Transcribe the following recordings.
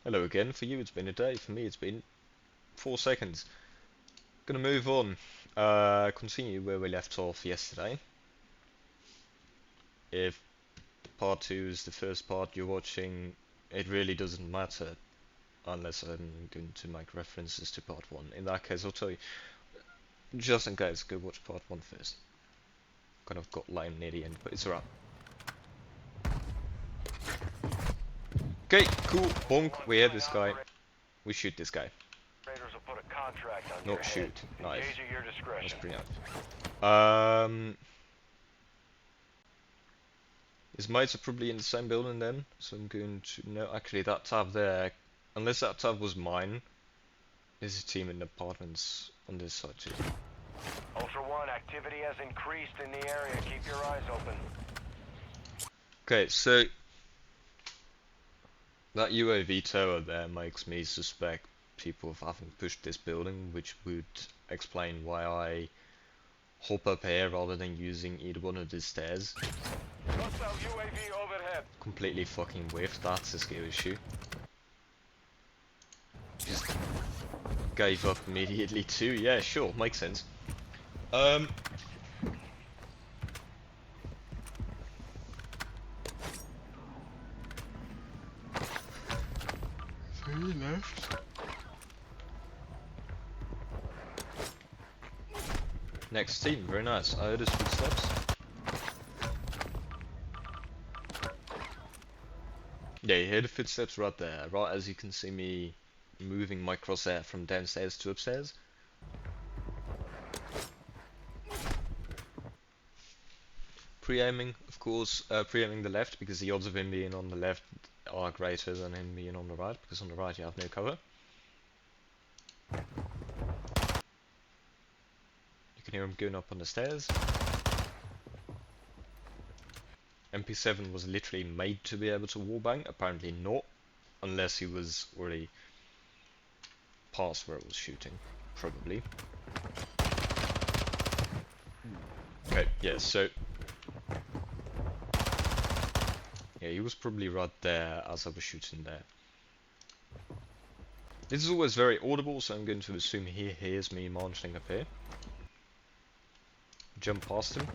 Hello again. For you it's been a day, for me it's been 4 seconds. Gonna move on. Continue where we left off yesterday. If part 2 is the first part you're watching, it really doesn't matter unless I'm going to make references to part 1. In that case I'll tell you, just in case, go watch part 1 first. Kind of got lame near the end, but it's alright. Okay, cool, bonk, we have this guy. We shoot this guy. Not shoot, knife. That's pretty nice. His mates are probably in the same building then, so I'm going to... No, actually that tab there, unless that tab was mine, there's a team in the apartments on this side too. Ultra One, activity has increased in the area. Keep your eyes open. Okay, so that UAV tower there makes me suspect people of having pushed this building, which would explain why I hop up here rather than using either one of the stairs. Hostile UAV overhead. Completely fucking whiffed, that's a skill issue. Just gave up immediately too, yeah sure, makes sense. Three left. Next team, very nice. I heard his footsteps. Yeah, you hear the footsteps right there, right as you can see me moving my crosshair from downstairs to upstairs. Pre-aiming, of course, pre-aiming the left because the odds of him being on the left are greater than him being on the right, because on the right you have no cover. You can hear him going up on the stairs. MP7 was literally made to be able to wallbang, apparently not, unless he was already past where it was shooting, probably. Okay, yeah, so... yeah, he was probably right there as I was shooting there. This is always very audible, so I'm going to assume he hears me marching up here. Jump past him.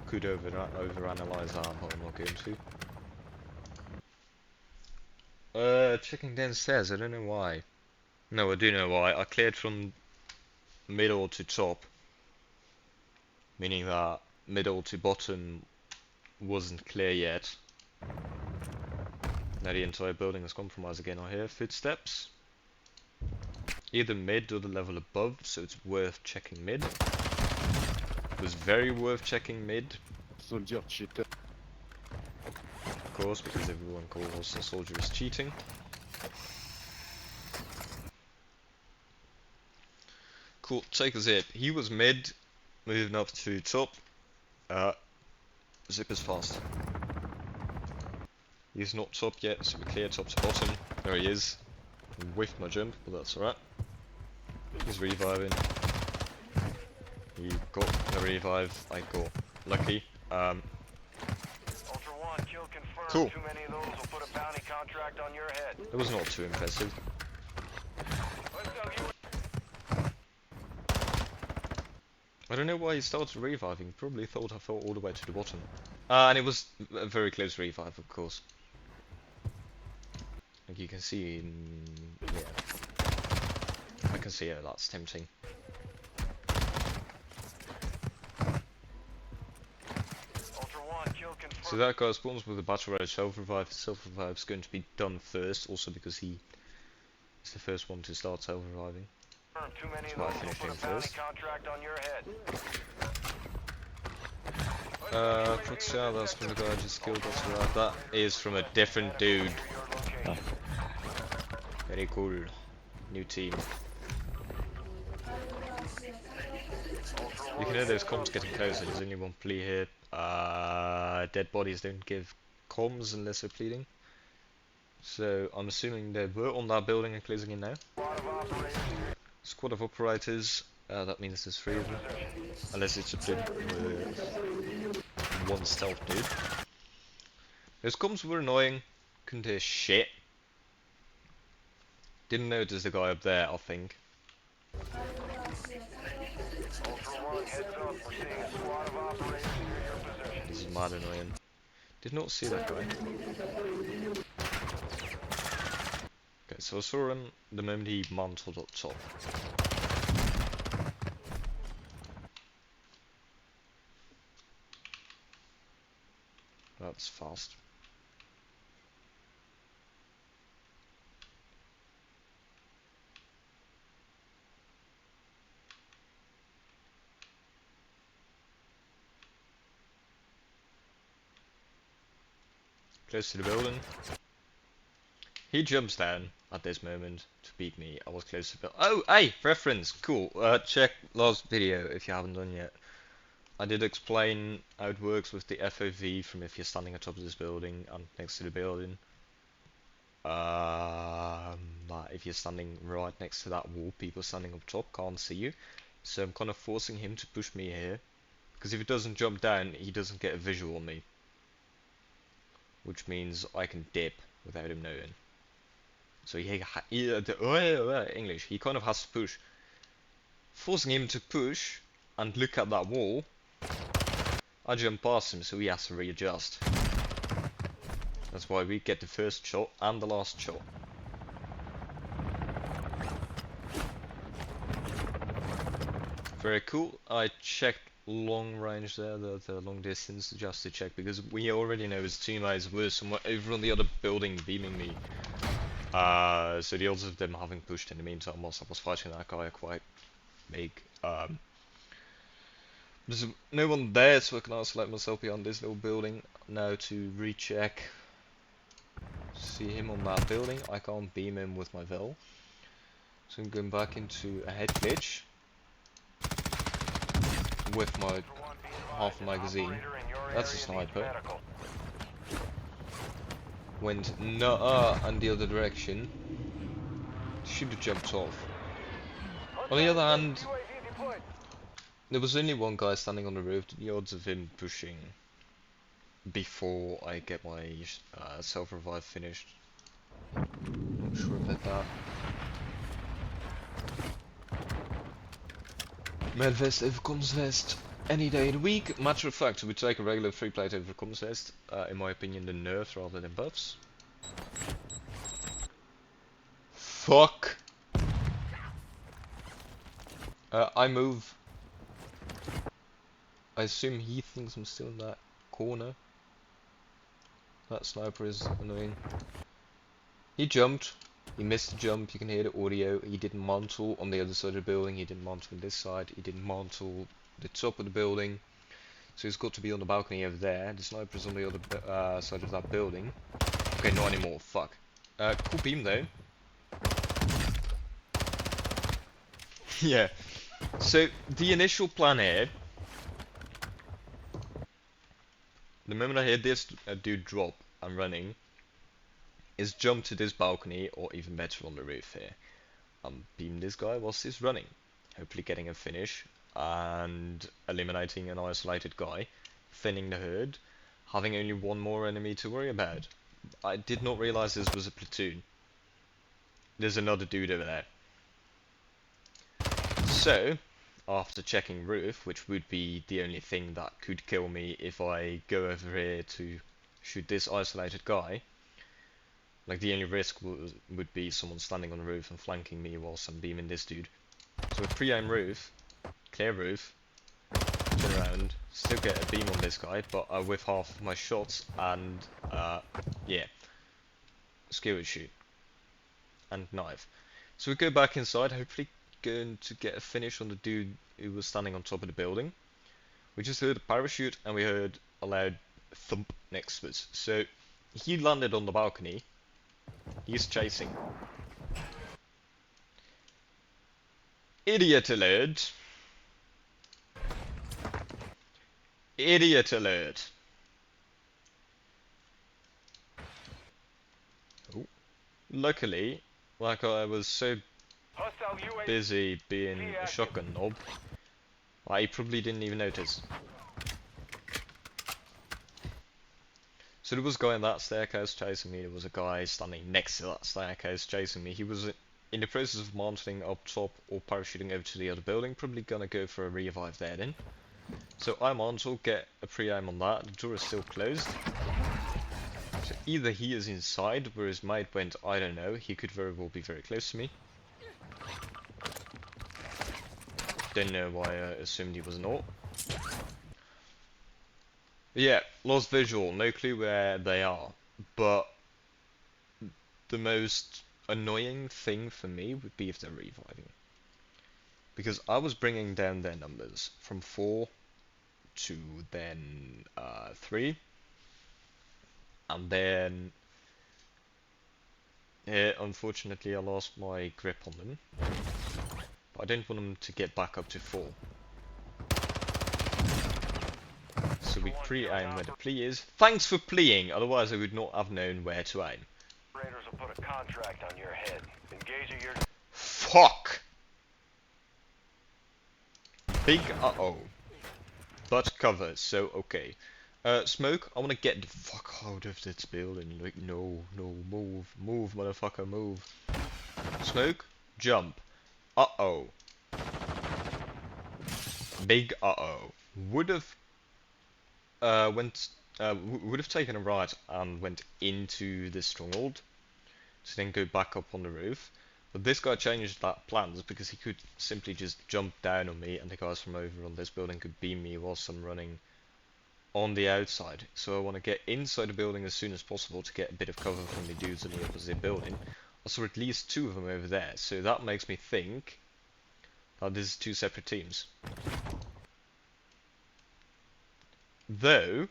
Could overanalyze that, but I'm not going to. Checking downstairs, I don't know why. No, I do know why. I cleared from middle to top, meaning that middle to bottom wasn't clear yet. Now the entire building is compromised again. I hear footsteps. Either mid or the level above, so it's worth checking mid. It was very worth checking mid. Soldier cheater. Of course, because everyone calls the soldiers cheating. Cool, take a zip. He was mid, moving up to top. Zip is fast. He's not top yet, so we clear top to bottom. There he is. Whiffed my jump, but that's alright. He's reviving. He got the revive. I got lucky. Ultra One, kill confirmed. Cool. Too many of those will put a bounty contract on your head. That was not too impressive. I don't know why he started reviving. Probably thought I fell all the way to the bottom. And it was a very close revive, of course. Like you can see, yeah. I can see how that's tempting. Ultra One, kill confirmed. So that corresponds with the battle road self-revive. Self-revive is going to be done first, also because he is the first one to start self-reviving. Too many That's of why I those will finished put him a bounty first. contract on your head. Proxia, that's from the guy I just killed, that's right. That is from a different dude. Very cool. New team. You can hear those comms getting closer, there's only one plea here. Dead bodies don't give comms unless they're pleading. So I'm assuming they were on that building and closing in now. Squad of operators, that means there's 3 of them. Unless it's a plea one stealth dude. Those comms were annoying, couldn't hear shit. Didn't notice the guy up there, I think. Ultra One, heads up. We're seeing a squad of operators near your position. This is mad annoying. Did not see that guy. Okay, so I saw him the moment he mantled up top. That's fast. Close to the building. He jumps down at this moment to beat me. I was close to the building. Oh, hey, reference, cool. Check last video if you haven't done yet. I did explain how it works with the FOV from if you're standing on top of this building and next to the building. That if you're standing right next to that wall, people standing up top can't see you. So I'm kind of forcing him to push me here. Because if he doesn't jump down, he doesn't get a visual on me. Which means I can dip without him knowing. So English, he kind of has to push. Forcing him to push and look at that wall, I jump past him, so he has to readjust. That's why we get the first shot and the last shot. Very cool. I checked long range there, the long distance, just to check, because we already know his teammates were somewhere over on the other building beaming me. So the odds of them having pushed in the meantime whilst I was fighting that guy are quite big. There's no one there, so I can isolate myself behind this little building now to recheck. See him on that building. I can't beam him with my Vel, so I'm going back into a head glitch with my half magazine. That's a sniper. Went and the other direction. Should have jumped off. On the other hand, there was only one guy standing on the roof. The odds of him pushing before I get my self-revive finished, not sure about that. Med vest over comms vest any day of the week. Matter of fact, we take a regular 3-plate over comms vest. In my opinion, the nerfs rather than buffs. Fuck. I move. I assume he thinks I'm still in that corner. That sniper is annoying. He jumped. He missed the jump. You can hear the audio. He didn't mantle on the other side of the building. He didn't mantle on this side. He didn't mantle the top of the building. So he's got to be on the balcony over there. The sniper's on the other side of that building. Okay, not anymore. Fuck. Cool beam though. Yeah. So the initial plan here, the moment I hear this dude drop and running, is jump to this balcony, or even better on the roof here, and beam this guy whilst he's running, hopefully getting a finish and eliminating an isolated guy, thinning the herd, having only one more enemy to worry about. I did not realise this was a platoon. There's another dude over there. So, after checking roof, which would be the only thing that could kill me if I go over here to shoot this isolated guy, like the only risk would be someone standing on the roof and flanking me whilst I'm beaming this dude. So with pre-aim roof, clear roof, turn around, still get a beam on this guy, but I whiff half of my shots and yeah, skewer shoot and knife. So we go back inside, hopefully going to get a finish on the dude who was standing on top of the building. We just heard a parachute and we heard a loud thump next to us. So he landed on the balcony. He's chasing. Idiot alert. Idiot alert. Oh. Luckily, like I was so busy being a shotgun knob, I probably didn't even notice. So there was a guy in that staircase chasing me, there was a guy standing next to that staircase chasing me. He was in the process of mounting up top or parachuting over to the other building, probably gonna go for a revive there then. So I might get a pre-aim on that, the door is still closed. So either he is inside, where his mate went, I don't know, he could very well be very close to me. Don't know why I assumed he was not. But yeah, lost visual, no clue where they are. But the most annoying thing for me would be if they're reviving. Because I was bringing down their numbers from 4 to then 3. And then unfortunately I lost my grip on them. But I don't want them to get back up to 4. So we pre-aim where the plea is. Thanks for pleading, otherwise I would not have known where to aim. Raiders will put a contract on your head. Engage at your... Fuck! Big uh-oh. But cover, so okay. Smoke, I wanna get the fuck out of this building. Like, no, move, motherfucker, move. Smoke, jump. Uh-oh. Big uh-oh. Would've would have taken a right and went into the stronghold to then go back up on the roof. But this guy changed that plans because he could simply just jump down on me and the guys from over on this building could beam me whilst I'm running on the outside. So I want to get inside the building as soon as possible to get a bit of cover from the dudes in the opposite building. I saw at least 2 of them over there, so that makes me think that this is 2 separate teams. Though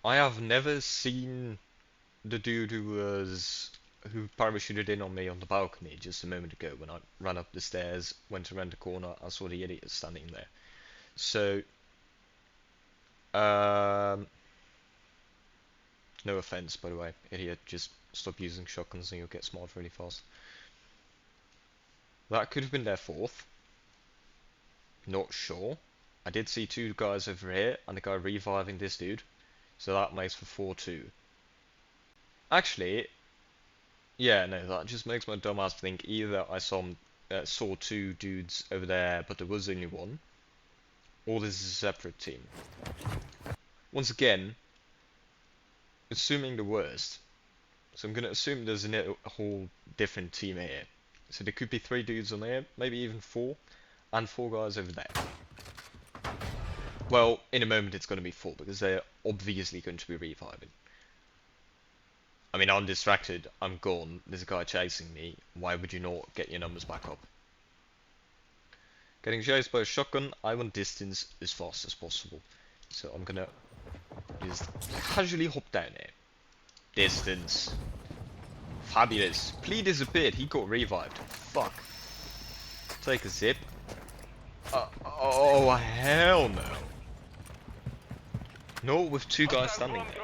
I have never seen the dude who parachuted in on me on the balcony just a moment ago when I ran up the stairs, went around the corner, I saw the idiot standing there. So, no offense, by the way, idiot, just stop using shotguns and you'll get smart really fast. That could have been their 4th. Not sure. I did see 2 guys over here and the guy reviving this dude. So that makes for 4-2. Actually, yeah, no, that just makes my dumbass think either I saw 2 dudes over there, but there was only 1, or this is a separate team. Once again, assuming the worst, so I'm gonna assume there's a whole different team here. So there could be 3 dudes on there, maybe even 4, and 4 guys over there. Well, in a moment it's gonna be 4 because they're obviously going to be reviving. I mean, I'm distracted, I'm gone, there's a guy chasing me, why would you not get your numbers back up? Getting chased by a shotgun, I want distance as fast as possible. So I'm gonna just casually hop down there. Distance. Fabulous. Plea disappeared, he got revived. Fuck. Take a zip. Oh, hell no. Not with 2 guys standing there.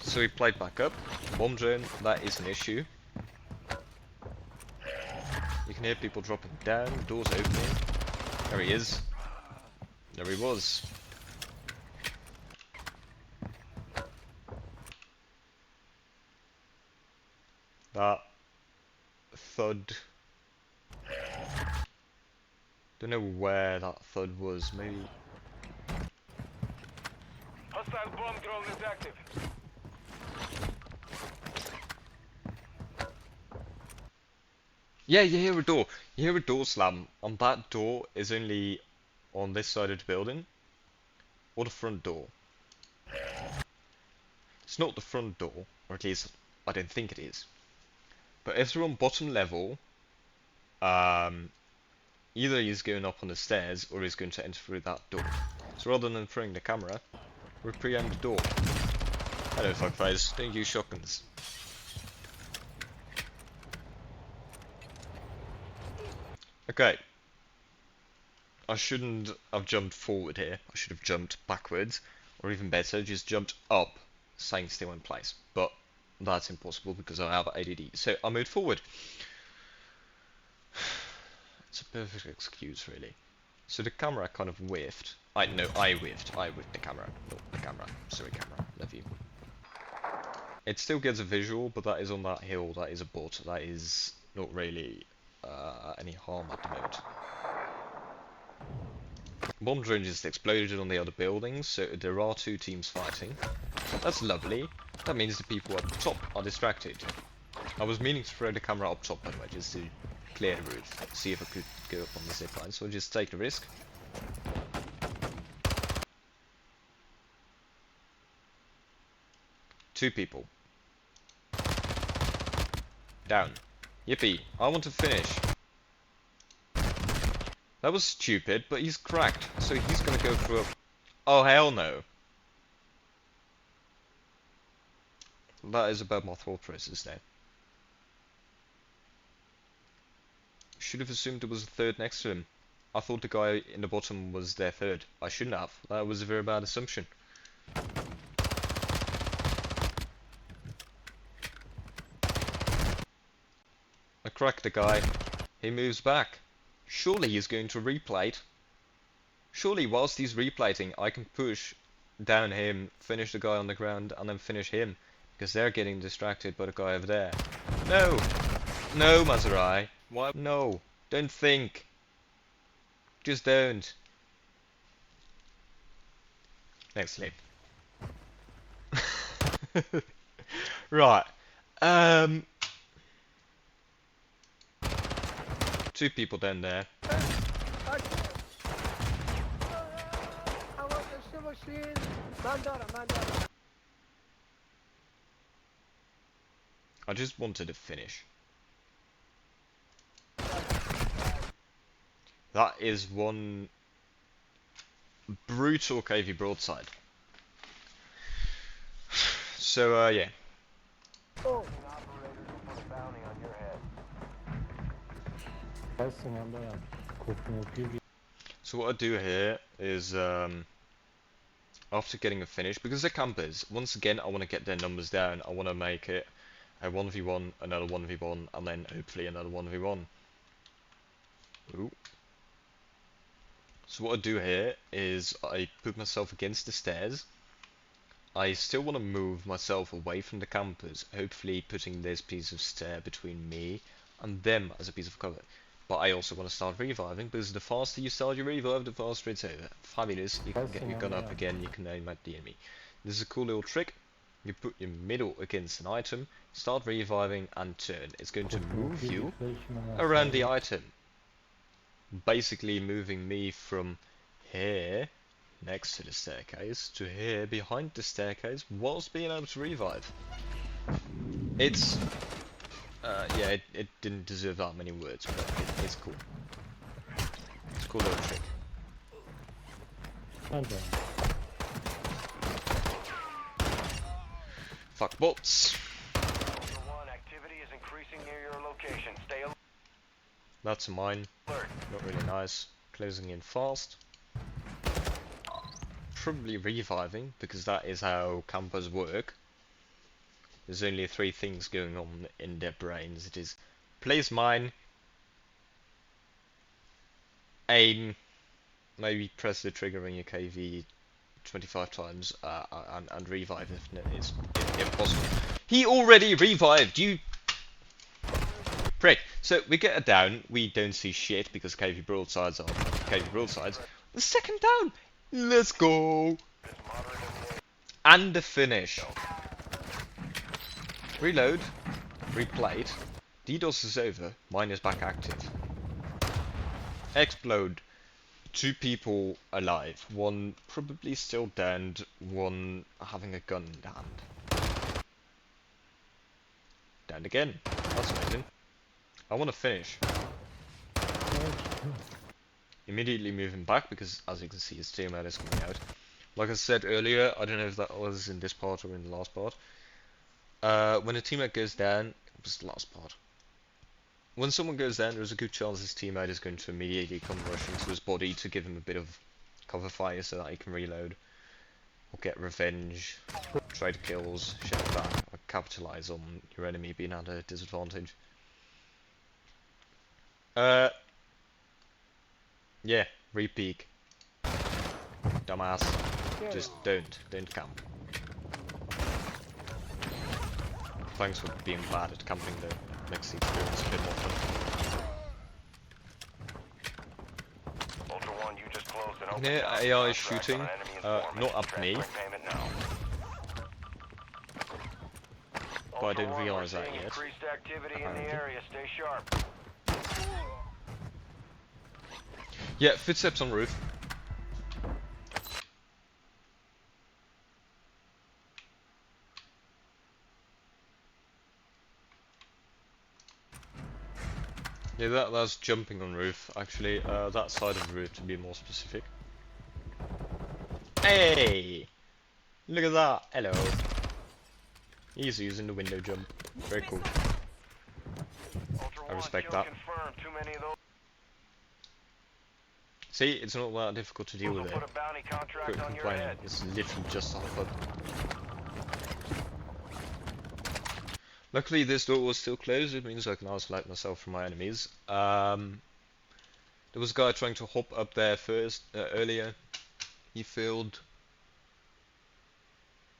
So he played back up. Bomb drone, that is an issue. You can hear people dropping down, doors opening. There he is. There he was. That thud. Don't know where that thud was. Maybe. Hostile bomb drone is active. Yeah, you hear a door. You hear a door slam, and that door is only on this side of the building, or the front door. It's not the front door, or at least I don't think it is. But if they're on bottom level, either he's going up on the stairs or he's going to enter through that door. So rather than throwing the camera, we pre-aim the door. Hello fuckface, don't use shotguns. Okay. I shouldn't have jumped forward here. I should have jumped backwards. Or even better, just jumped up, staying still in place. But that's impossible because I have ADD. So I moved forward. It's a perfect excuse, really. So the camera kind of whiffed. I whiffed the camera. camera. Sorry, camera. Love you. It still gets a visual, but that is on that hill. That is a bot. That is not really any harm at the moment. Bomb drone just exploded on the other buildings, so there are 2 teams fighting. That's lovely. That means the people up top are distracted. I was meaning to throw the camera up top, by the way, just to clear the roof, see if I could go up on the zipline, so I'll just take the risk. Two people. Down. Yippee, I want to finish. That was stupid, but he's cracked, so he's gonna go through a... Oh, hell no. That is about my thought process there. Should have assumed there was a third next to him. I thought the guy in the bottom was their third. I shouldn't have. That was a very bad assumption. I cracked the guy. He moves back. Surely he's going to replate. Surely whilst he's replating, I can push down him, finish the guy on the ground, and then finish him. Because they're getting distracted by the guy over there. No! No, Masurai! Why? No! Don't think! Just don't. Next sleep. Right. 2 people down there. I just wanted to finish. That is one brutal KV broadside. So, yeah. So what I do here is, after getting a finish, because they're campers, once again I want to get their numbers down. I want to make it a 1v1, another 1v1, and then hopefully another 1v1. Ooh. So what I do here is I put myself against the stairs. I still want to move myself away from the campers, hopefully putting this piece of stair between me and them as a piece of cover. But I also want to start reviving, because the faster you start your revive, the faster it's over. Fabulous, you can get your gun up again, you can aim at the enemy. This is a cool little trick. You put your middle against an item, start reviving and turn. It's going to move you around the item. Basically moving me from here, next to the staircase, to here, behind the staircase, whilst being able to revive. It's... yeah, it didn't deserve that many words, but it's cool. It's a cool little trick. Fuck bots. Activity is increasing near your location. Stay alert. That's mine. Not really nice. Closing in fast. Probably reviving, because that is how campers work. There's only 3 things going on in their brains. It is place mine, aim, maybe press the trigger on your KV 25 times, and revive if possible. He already revived, you prick. So we get a down, we don't see shit because KV broadsides are KV broadsides. The second down, let's go! And the finish. Reload, replayed, DDoS is over, mine is back active. Explode. 2 people alive, 1 probably still downed, 1 having a gun in hand. Downed again. That's amazing. I want to finish. Immediately moving back because, as you can see, his teammate is coming out. Like I said earlier, I don't know if that was in this part or in the last part. When a teammate goes down, it was the last part. When someone goes down, there's a good chance his teammate is going to immediately come rush into his body to give him a bit of cover fire so that he can reload. Or get revenge, trade kills, shit like that, or capitalize on your enemy being at a disadvantage. Yeah, re-peek. Dumbass. Just don't camp. Thanks for being bad at camping though. Makes the experience a bit more fun. Ultra One, you just closed an open Yeah, house AI is contract shooting. on an enemy informant. Not at me, Transferring payment now. but I didn't Ultra One, realise we're that seeing yet. increased activity in Apparently. the area. Stay sharp. Yeah, footsteps on roof. Yeah, that's jumping on roof, actually. That side of the roof, to be more specific. Hey! Look at that! Hello! He's using the window jump. Very cool. Ultra I One, respect kill that. confirmed. Too many of those. See, it's not that difficult to deal Those with will it. put a bounty contract Quit on your complaining, head. it's literally just on a foot. Luckily this door was still closed, it means I can isolate myself from my enemies. There was a guy trying to hop up there earlier. He failed.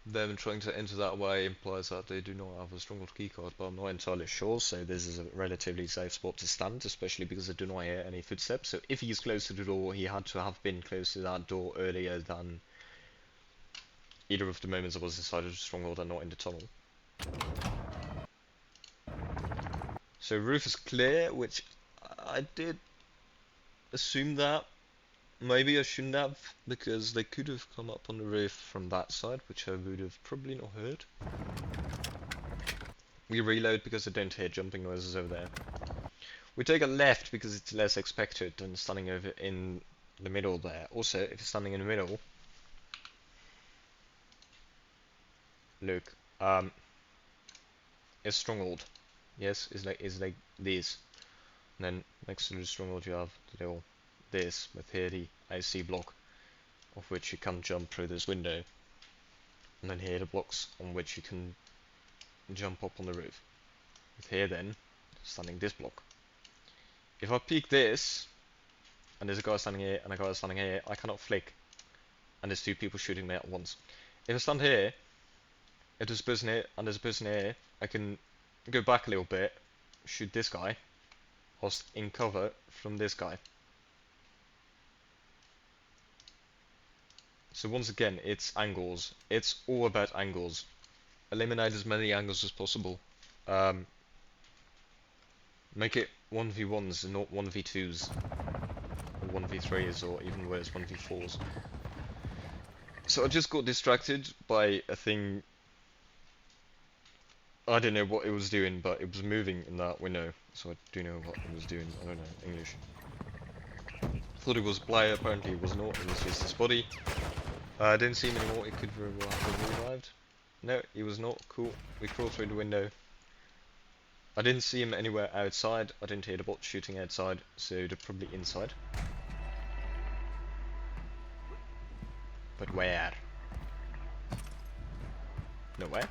Them trying to enter that way implies that they do not have a Stronghold keycard, but I'm not entirely sure, so this is a relatively safe spot to stand, especially because I do not hear any footsteps. So if he's close to the door, he had to have been close to that door earlier than either of the moments I was inside of the Stronghold and not in the tunnel. So roof is clear, which I did assume that. Maybe I shouldn't have, because they could have come up on the roof from that side, which I would have probably not heard. We reload because I don't hear jumping noises over there. We take a left because it's less expected than standing over in the middle there. Also, if you're standing in the middle, look, it's Stronghold. Yes, it's like this. And then next to the Stronghold you have the little this with here the IC block, of which you can jump through this window. And then here the blocks on which you can jump up on the roof. With here then, standing this block. If I peek this, and there's a guy standing here and a guy standing here, I cannot flick. And there's two people shooting me at once. If I stand here, if there's a person here and there's a person here, I can go back a little bit, shoot this guy, whilst in cover from this guy. So once again, it's angles. It's all about angles. Eliminate as many angles as possible. Make it 1v1s and not 1v2s. Or 1v3s, or even worse, 1v4s. So I just got distracted by a thing. I don't know what it was doing, but it was moving in that window. So I do know what it was doing. I don't know English. Thought it was a player, apparently it was not. It was just his body. I didn't see him anymore. It could have revived. No, he was not. Cool. We crawled through the window. I didn't see him anywhere outside. I didn't hear the bot shooting outside, so they're probably inside. But where? Nowhere.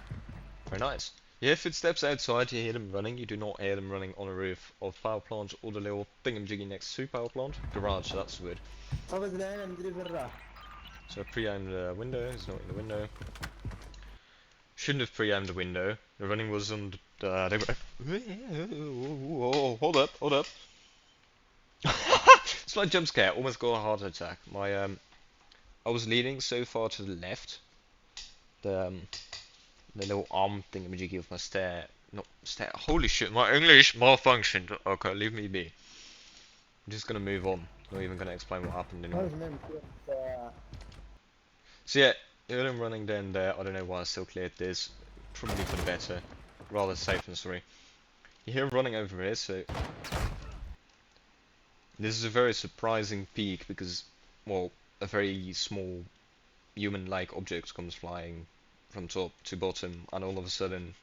Very nice. You hear footsteps outside, you hear them running. You do not hear them running on a roof of power plant or the little thingamajiggy next to power plant. Garage, that's the word. So I pre-aimed the window. It's not in the window. Shouldn't have pre-aimed the window. The running was on the... hold up, hold up. Slight jump scare. Almost got a heart attack. I was leaning so far to the left. The little arm thingamajiggy of my stair. Not stair. Holy shit, my English malfunctioned. Okay, leave me be. I'm just gonna move on. Not even gonna explain what happened anymore. So yeah, heard him running down there. I don't know why I still cleared this. Probably for the better. Rather safe than sorry. You hear him running over here, so... This is a very surprising peak because, well, a very small human-like object comes flying from top to bottom, and all of a sudden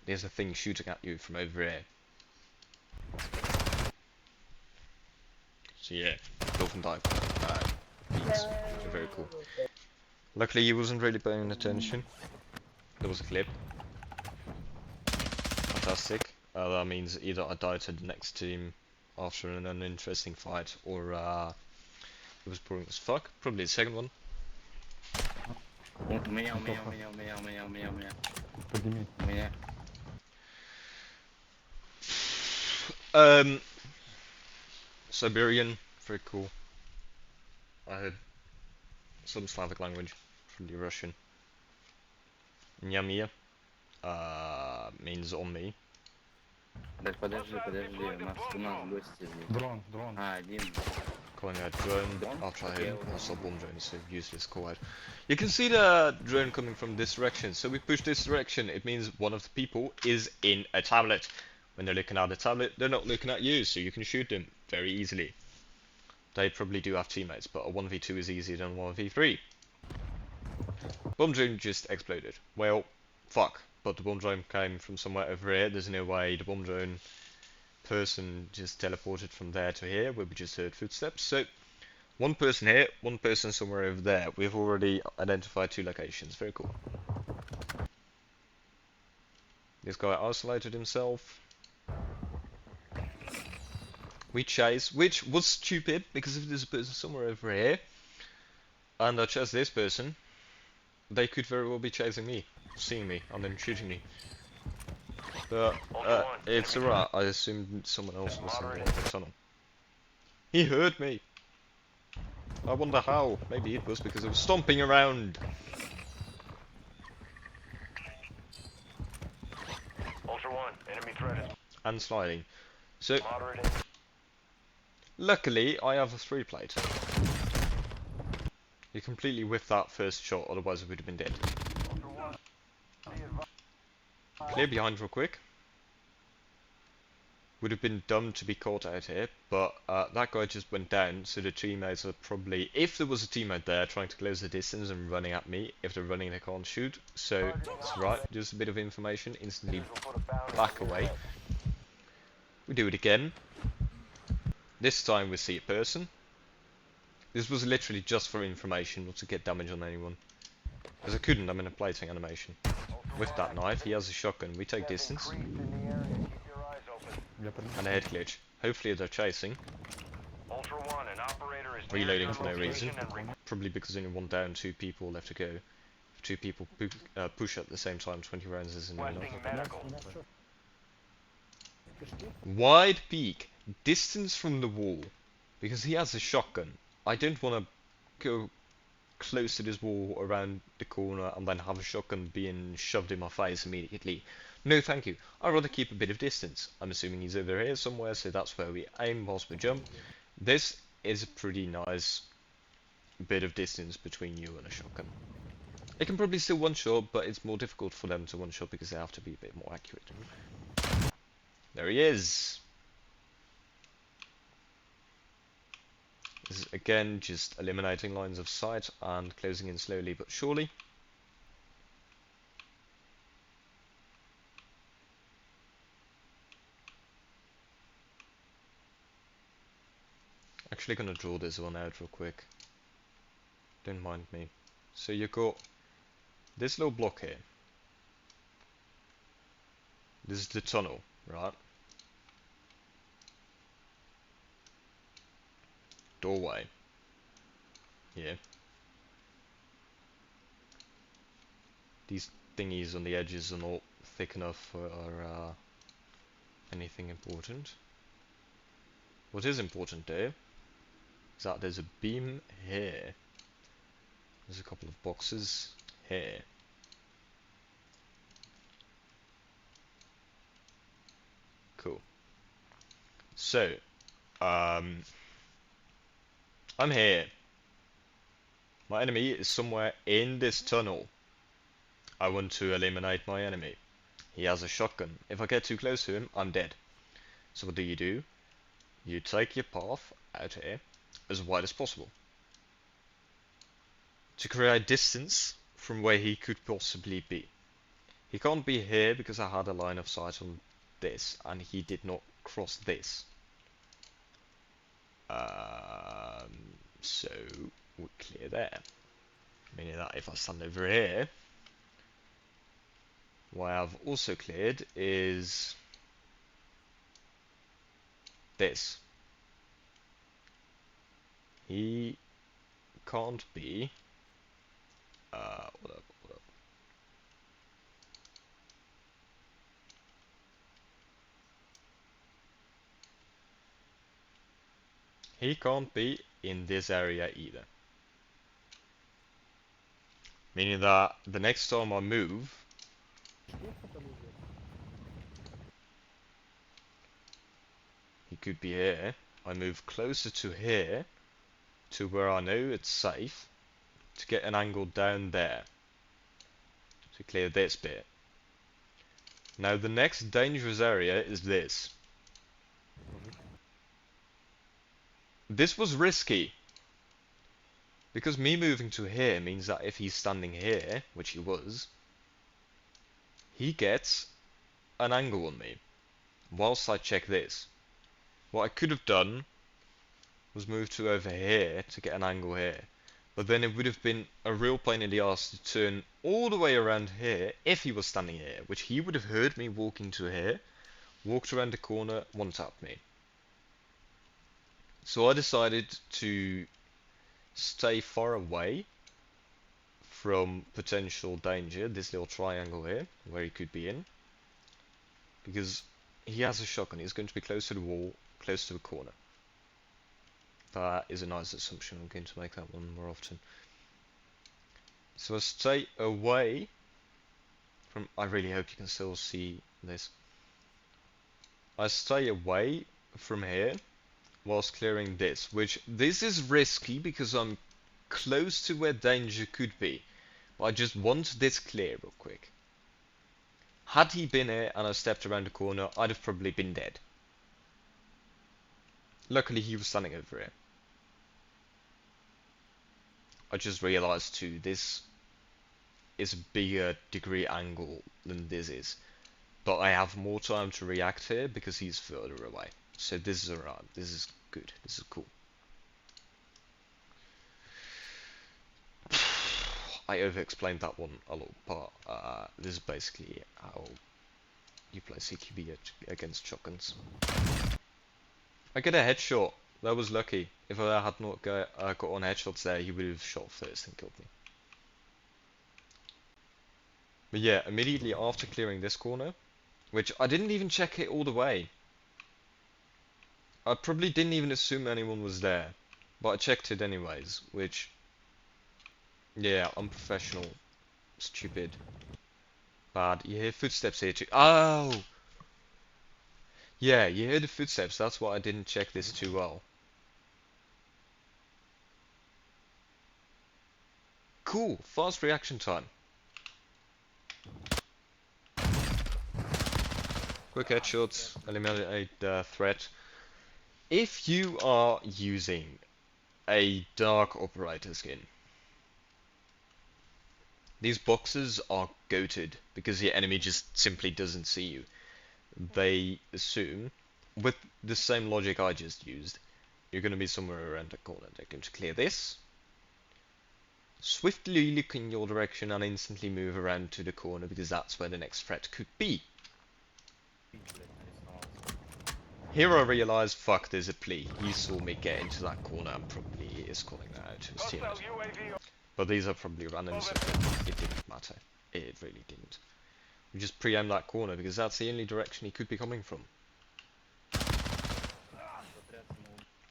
there's a thing shooting at you from over here. So yeah, dolphin dive peaks, which are very cool. Luckily he wasn't really paying attention. There was a clip. Fantastic. That means either I died to the next team after an uninteresting fight, or it was boring as fuck. Probably the second one. У меня. Подними. У меня. Um, Siberian, very cool. I heard some Slavic language from the Russian. Nyamia means on me. Подожди, у нас гости здесь. Дрон. Один. Calling a drone, Drone? I'll try Okay, him. okay. I saw bomb drone, so useless call out. You can see the drone coming from this direction, so we push this direction, it means one of the people is in a tablet. When they're looking at the tablet, they're not looking at you, so you can shoot them very easily. They probably do have teammates, but a 1v2 is easier than 1v3. Bomb drone just exploded. Well, fuck. But the bomb drone came from somewhere over here. There's no way the bomb drone person just teleported from there to here, where we just heard footsteps. So, one person here, one person somewhere over there. We've already identified 2 locations. Very cool. This guy isolated himself. We chase, which was stupid, because if there's a person somewhere over here, and I chase this person, they could very well be chasing me, seeing me, and then shooting me. But it's alright, I assumed someone else was in the tunnel. He heard me! I wonder how. Maybe it was because I was stomping around. Ultra One, enemy threat is And sliding. So, moderate. luckily, I have a 3 plate. You completely whiffed that first shot, otherwise I would have been dead. Ultra One, be advised. Clear behind real quick. Would have been dumb to be caught out here, but that guy just went down, so the teammates are probably, if there was a teammate there, trying to close the distance and running at me. If they're running, they can't shoot, so it's right, just a bit of information, instantly We'll put a bounty back on your away. head. We do it again. This time we see a person. This was literally just for information, not to get damage on anyone. Because I couldn't, I'm in a plating animation. With that knife, he has a shotgun, we take distance. Increased in the area. Keep your eyes open. Я принес. And a head glitch. Hopefully they're chasing. Ultra One, an operator is near Reloading your for no location reason. and Probably because only 1 down, 2 people left to go. If 2 people push at the same time, 20 rounds isn't enough. requesting medical. Wide peak. Distance from the wall. Because he has a shotgun. I don't want to go close to this wall around the corner and then have a shotgun being shoved in my face immediately. No thank you. I'd rather keep a bit of distance. I'm assuming he's over here somewhere, so that's where we aim whilst we jump. This is a pretty nice bit of distance between you and a shotgun. It can probably still one-shot, but it's more difficult for them to one-shot because they have to be a bit more accurate. There he is! This is again just eliminating lines of sight and closing in slowly but surely. Actually gonna draw this one out real quick. Don't mind me. So you got this little block here. This is the tunnel, right? Doorway. Here. These thingies on the edges are not thick enough for anything important. What is important though is that there's a beam here. There's a couple of boxes here. Cool. So, I'm here. My enemy is somewhere in this tunnel. I want to eliminate my enemy. He has a shotgun. If I get too close to him, I'm dead. So what do? You take your path out here as wide as possible to create distance from where he could possibly be. He can't be here because I had a line of sight on this and he did not cross this. So we're clear there. Meaning that if I stand over here, what I've also cleared is this. He can't be He can't be in this area either. Meaning that the next time I move, he could be here. I move closer to here, to where I know it's safe, to get an angle down there, to clear this bit. Now the next dangerous area is this. This was risky, because me moving to here means that if he's standing here, which he was, he gets an angle on me, whilst I check this. What I could have done was move to over here to get an angle here, but then it would have been a real pain in the ass to turn all the way around here if he was standing here, which he would have heard me walking to here, walked around the corner, one-tapped me. So I decided to stay far away from potential danger, this little triangle here, where he could be in, because he has a shotgun, he's going to be close to the wall, close to the corner. That is a nice assumption, I'm going to make that one more often. So I stay away from, I really hope you can still see this. I stay away from here whilst clearing this, which this is risky because I'm close to where danger could be. But I just want this clear real quick. Had he been here and I stepped around the corner, I'd have probably been dead. Luckily he was standing over here. I just realised too, this is a bigger degree angle than this is. But I have more time to react here because he's further away. So this is alright, this is good, this is cool. I over-explained that one a lot, but this is basically how you play CQB against shotguns. I get a headshot. That was lucky. If I had not got on headshots there, he would have shot first and killed me. But yeah, immediately after clearing this corner, which I didn't even check it all the way. I probably didn't even assume anyone was there, but I checked it anyways, which, yeah, unprofessional, stupid, bad. You hear footsteps here too. Oh! Yeah, you hear the footsteps, that's why I didn't check this too well. Cool, fast reaction time. Quick headshots, eliminate the threat. If you are using a dark operator skin, these boxes are goated because the enemy just simply doesn't see you. They assume, with the same logic I just used, you're going to be somewhere around the corner. They're going to clear this, swiftly look in your direction and instantly move around to the corner because that's where the next threat could be. Here I realised, fuck, there's a plea. He saw me get into that corner and probably is calling that out to his teammates. But these are probably random, so it didn't matter. It really didn't. We just preempt that corner because that's the only direction he could be coming from.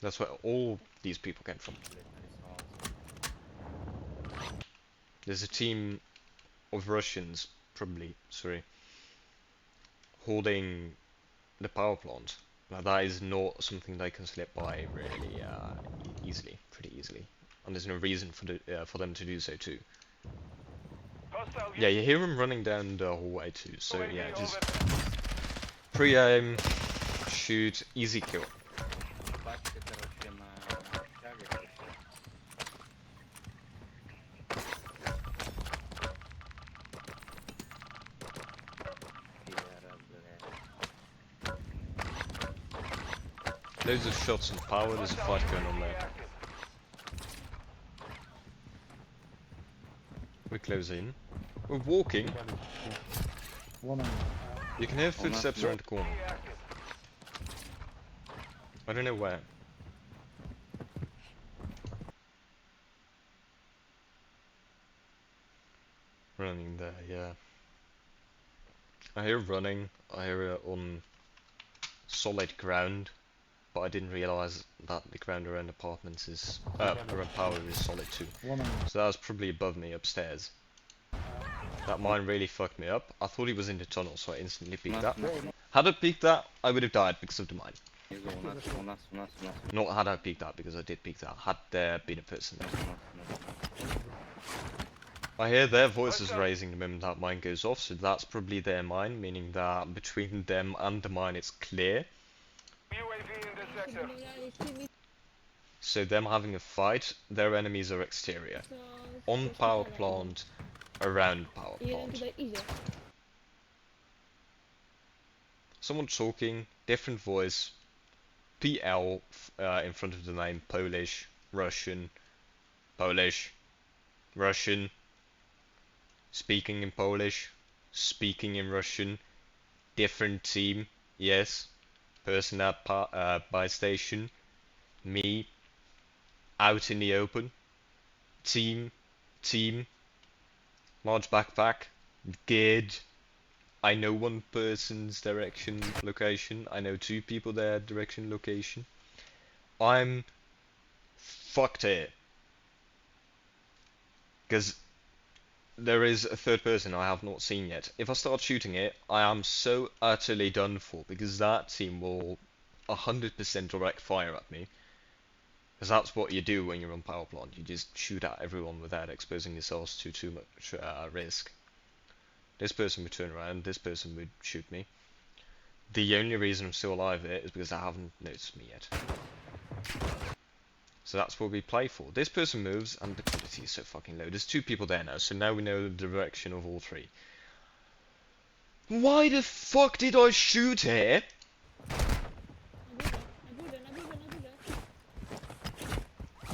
That's where all these people came from. There's a team of Russians, probably, sorry, holding the power plant. Now that is not something they can slip by really easily, pretty easily. And there's no reason for them to do so too. Yeah, you hear him running down the hallway too, so yeah, just pre-aim, shoot, easy kill. Loads of shots and power, there's a fight going on there. We close in. We're walking. You can hear footsteps around the corner. I don't know where. Running there, yeah. I hear running. I hear it on solid ground. but I didn't realise that the ground around apartments is around power is solid too. So that was probably above me upstairs. That mine really fucked me up. I thought he was in the tunnel, so I instantly peeked that. Had I peeked that, I would have died because of the mine. Not had I peeked that, because I did peek that. Had there been a person there. I hear their voices raising the moment that mine goes off, so that's probably their mine, meaning that between them and the mine it's clear. UAV in this sector. So them having a fight, their enemies are exterior. On power plant, around power plant. Someone talking, different voice, PL in front of the name, Polish, Russian, Polish, Russian, speaking in Polish, speaking in Russian, different team, yes, person at buy station, me, out in the open, team, large backpack, geared. I know one person's direction location, I know two people their direction location. I'm fucked here. Because there is a third person I have not seen yet. If I start shooting it, I am so utterly done for, because that team will 100% direct fire at me. Because that's what you do when you're on power plant, you just shoot at everyone without exposing yourselves to too much risk. This person would turn around, this person would shoot me. The only reason I'm still alive here is because they haven't noticed me yet. So that's what we play for. This person moves, and the quality is so fucking low. There's two people there now, so now we know the direction of all three. Why the fuck did I shoot here?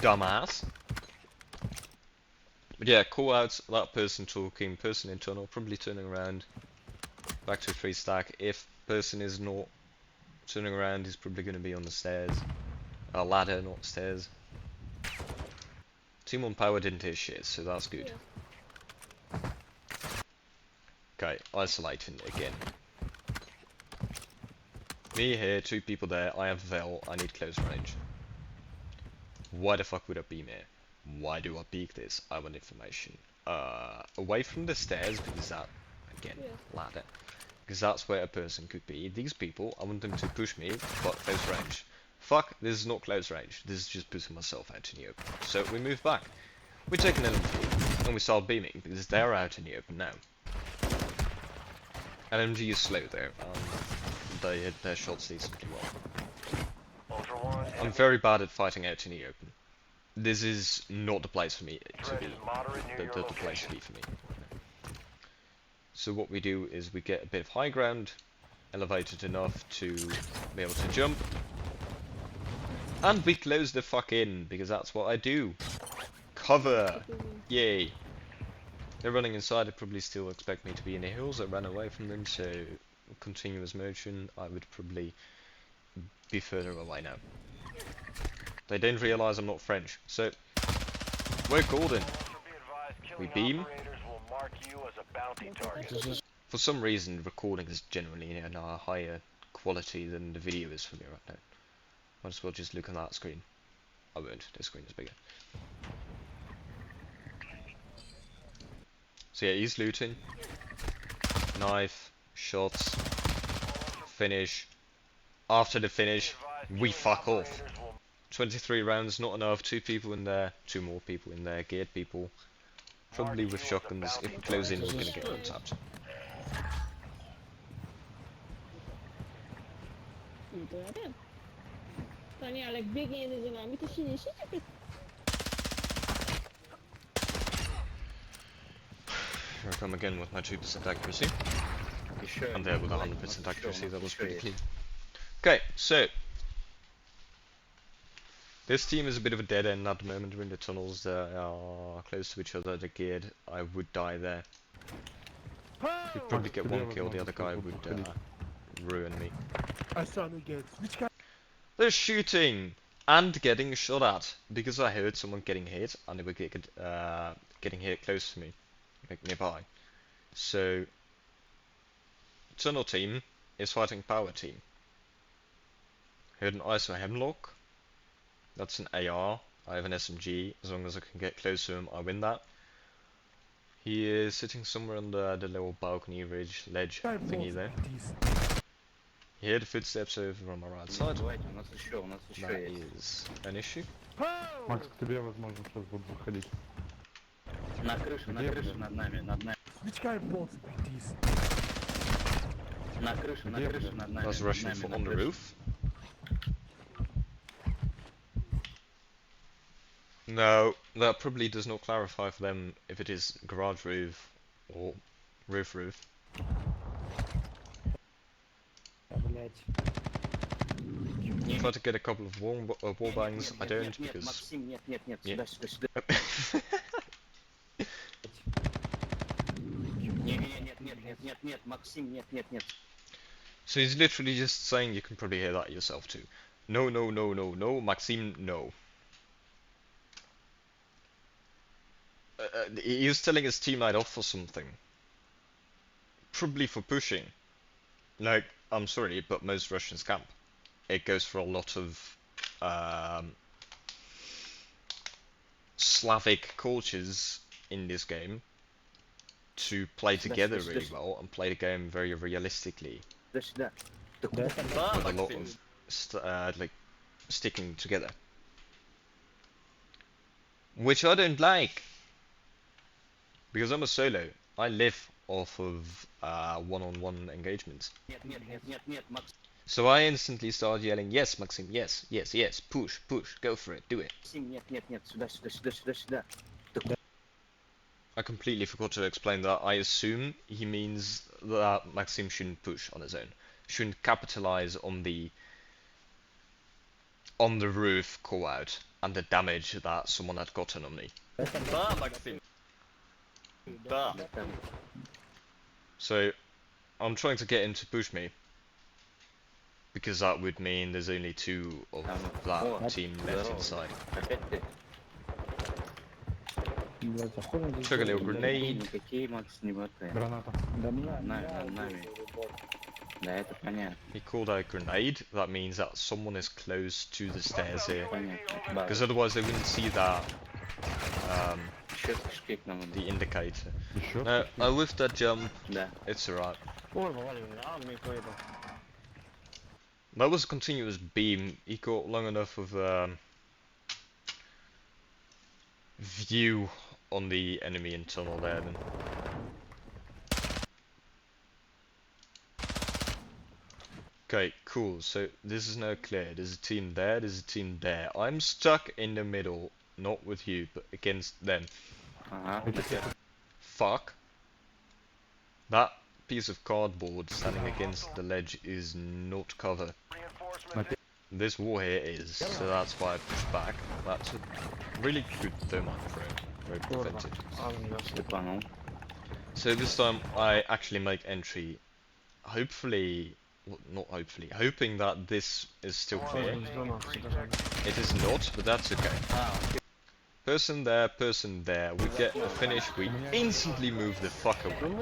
Dumbass. But yeah, call out that person talking, person in tunnel, probably turning around. Back to a 3 stack. If person is not turning around, he's probably going to be on the stairs. A ladder, not stairs. Team on power didn't hit shit, so that's good. Okay, isolating again. Me here, two people there, I have Vel, I need close range. Why the fuck would I beam here? Why do I peek this? I want information. Away from the stairs, because that, again, ladder. Because that's where a person could be. These people, I want them to push me, but close range. Fuck, this is not close range. This is just putting myself out in the open. So we move back. We take an LMG, and we start beaming, because they're out in the open now. LMG is slow there, they hit their shots decently well. I'm very bad at fighting out in the open. This is not the place for me to be. The place to be for me. So what we do is we get a bit of high ground, elevated enough to be able to jump, and we close the fuck in, because that's what I do. Cover! Yay! They're running inside, they probably still expect me to be in the hills. I ran away from them, so continuous motion, I would probably be further away now. They don't realise I'm not French, so we're golden. We beam. For some reason, the recording is generally in a higher quality than the video is for me right now. Might as well just look on that screen. I won't, the screen is bigger. So yeah, he's looting. Knife, shots, finish. After the finish, we fuck off. 23 rounds, not enough. 2 people in there, 2 more people in there, geared people. Probably with shotguns. If we close in, we're gonna get untapped. Here I come again with my 2% accuracy. And there with 100% accuracy, that was pretty clean. Okay, so this team is a bit of a dead end at the moment. We're in the tunnels that are close to each other, they're geared. I would die there. You'd probably get 1 kill, the other guy would ruin me. They're shooting and getting shot at because I heard someone getting hit and they were getting hit close to me, like nearby. So tunnel team is fighting power team. Heard an ISO hemlock. That's an AR. I have an SMG. As long as I can get close to him, I win that. He is sitting somewhere on the little balcony ledge thingy there. You hear the footsteps over on my right side. Давайте, у нас еще That есть. is an issue. Макс, к тебе, возможно, сейчас будут заходить. На крыше над нами. На крыше над нами. That's Russian for on the roof. No, that probably does not clarify for them if it is garage roof or roof. If I to get a couple of wall bangs, I don't because. Максим, нет, Yeah. сюда. Нет, Максим, нет. So he's literally just saying, you can probably hear that yourself too. No, Maxime, no. He was telling his teammate off for something. Probably for pushing. Like, I'm sorry, but most Russians camp. It goes for a lot of Slavic cultures in this game to play together really well and play the game very realistically Сюда. with a lot of like sticking together, which I don't like because I'm a solo. I live off of one-on-one engagements. Нет, Максим, So I instantly started yelling, yes, Maxim, yes, push, go for it, do it. нет, сюда. I completely forgot to explain that. I assume he means that Maxim shouldn't push on his own, shouldn't capitalize on the roof call out and the damage that someone had gotten on me. Да, Максим. Да. So I'm trying to get him to push me because that would mean there's only two of that team left inside. Опять ты. Took a little grenade. Никакие, Макс, не ботаем. Граната. Над нами. Да, это понятно. He called out grenade. That means that someone is close to the stairs here. Понятно. Because otherwise they wouldn't see that Еще кишки к нам. the indicator. Еще? No, I whiffed that jump. Да. It's alright. Ой, вываливай. А, мне поеду. That was a continuous beam. He got long enough of view on the enemy in tunnel there then. Okay, cool. So this is now clear. There's a team there, there's a team there. I'm stuck in the middle, not with you, but against them. Ага. Fuck. That piece of cardboard standing against the ledge is not cover. This wall here is, so that's why I pushed back. That's a really good thermite throw. Very prevented. А, меня Степанул. So this time I actually make entry. Hopefully, well, not hopefully, hoping that this is still clear. It is not, but that's okay. Person there, we get a finish, we instantly move the fuck away.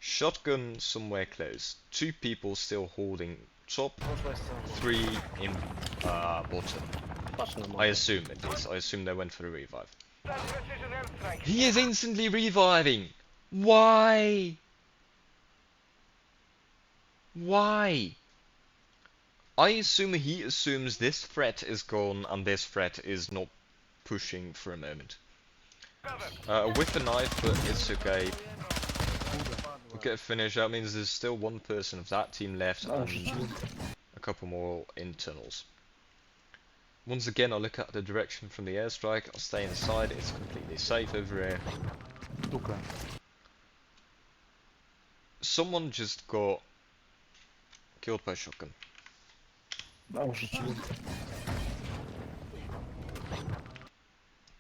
Shotgun somewhere close. Two people still holding top, three in bottom. I assume it is. I assume they went for the revive. He is instantly reviving! Why? Why? I assume he assumes this threat is gone and this threat is not pushing for a moment. With a knife, but it's okay. We get a finish, that means there's still one person of that team left and a couple more internals. Once again, I'll look at the direction from the airstrike, I'll stay inside, it's completely safe over here. Штука. Someone just got killed by shotgun.